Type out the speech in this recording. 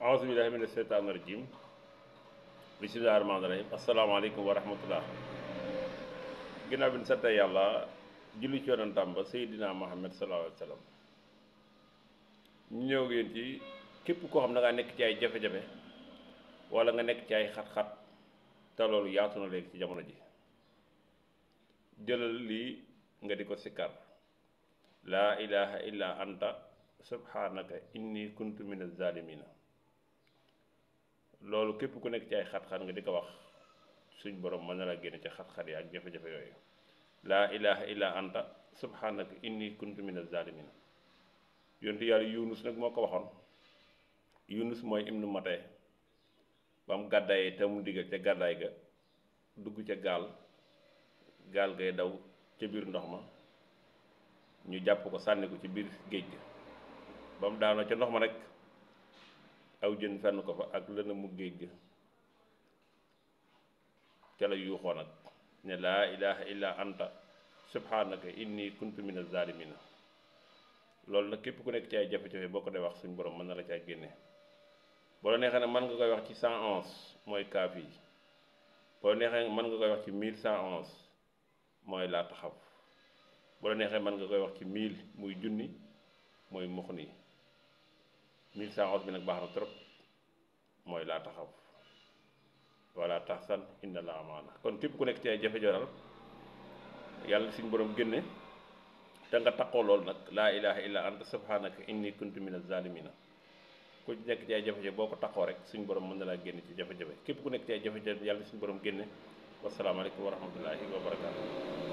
auzu billahi mina sheytaani rajim bismillahi rahmaani rahim asalaamaaleykum wa rahmatullah. Ginnaaw bi ñu sante yàlla julli ci yonentam ba Seydina Muhammad sallallahu alayhi wa sallam, ñu ñëw ngeen ci képp koo xam ne nga nekk ci ay jafe-jafe wala nga nekk ci ay xat-xat te loolu yaatu na léegi ci jamono ji. jëlal lii nga di ko sikkar laa ilaha illa anta subhanaka inni kuntu min az-zalimina. loolu képp ku nekk ci ay xat-xat nga di ko wax, suñ borom mën na la génne ci xat-xat yi ak jafe-jafe yooyu. laa ilaha illa anta subhanaka inni kuntu min az-zalimin. yontu yàlla yunus nag moo ko waxoon. yunus mooy ibnu mate ba mu gàddaayee te mu diggal ca gàddaay ga dugg ca gaal, gaal gay daw ca biir ndox ma, ñu jàpp ko sànni ko ci biir géej ga. ba mu daanoo ca ndox ma rek aw jën fenn ko fa ak lëna mu géej ga, ca la yuuxoo nag ne laa ilaha illa anta subhanaka inni kuntu min az-zalimina. loolu nag képp ku nekk ci ay jafe-jafe boo ko dee wax suñ borom mën na la caa génne. boo la neexee ne mën nga koy wax ci 111 mooy kaaf yi. boo la neexee mën nga koy wax ci 1111 mooy laa taxaw. boo la neexee mën nga koy wax ci 1000 muy junni mooy mux nii. 1111 bi nag baax na trop mooy laa taxaw wala taxsan inna la amaana. kon képp ku nekk ci ay jafe-jafe yàlla suñ borom génne te nga taxoo loolu nag laa ilaha illa anta subhanaka inni kuntu min az-zalimina. ku nekk ci ay jafe-jafe boo ko taxoo rek suñ borom mën na laa génne ci jafe-jafe. képp ku nekk ci ay jafe-jafe yàlla suñ borom génne. wasalaamaaleykum wa rahmatullahi wa barakaatu.